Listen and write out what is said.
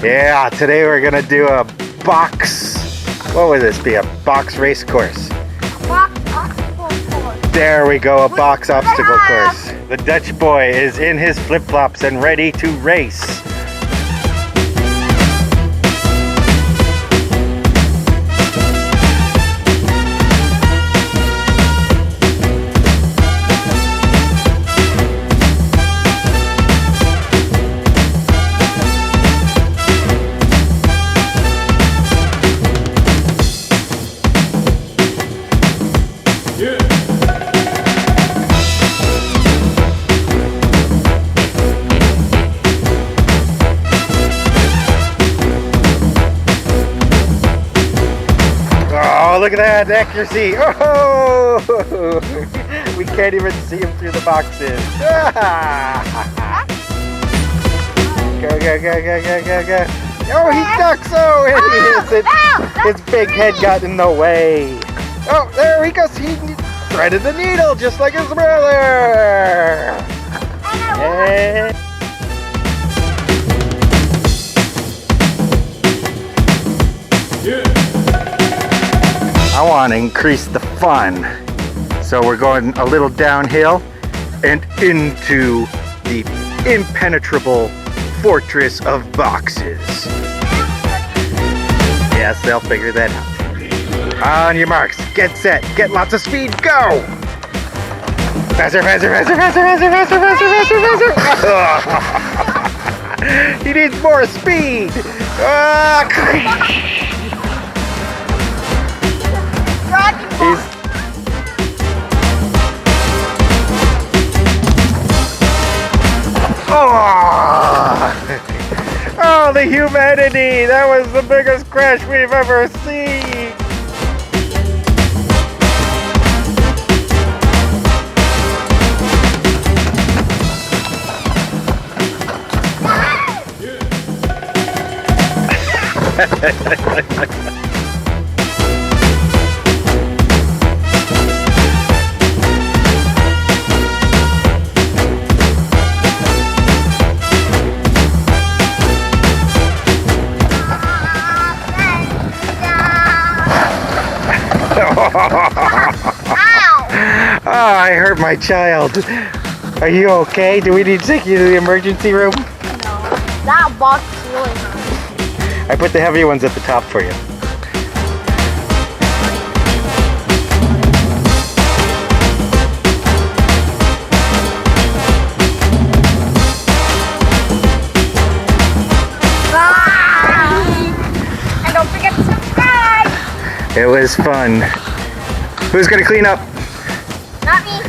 Yeah, today we're gonna do a box. What would this be? A box race course. Box obstacle course. There we go, a box obstacle course. The Dutch boy is in his flip-flops and ready to race. Oh, look at that accuracy. Oh, we can't even see him through the boxes. Go, go, go, go, go, go, go. Oh, he ducks. Oh, and his big head got in the way. Oh, there he goes. He threaded the needle just like his brother. And I want to increase the fun, so we're going a little downhill and into the impenetrable fortress of boxes. Yes, they'll figure that out. On your marks, get set, get lots of speed, go! Faster, faster, faster, faster, faster, faster, faster, faster, faster! He needs more speed! Oh, the humanity! That was the biggest crash we've ever seen! Oh, I hurt my child. Are you okay? Do we need to take you to the emergency room? No, that box is really hard. I put the heavy ones at the top for you. And don't forget to subscribe. It was fun. Who's gonna clean up? Not me.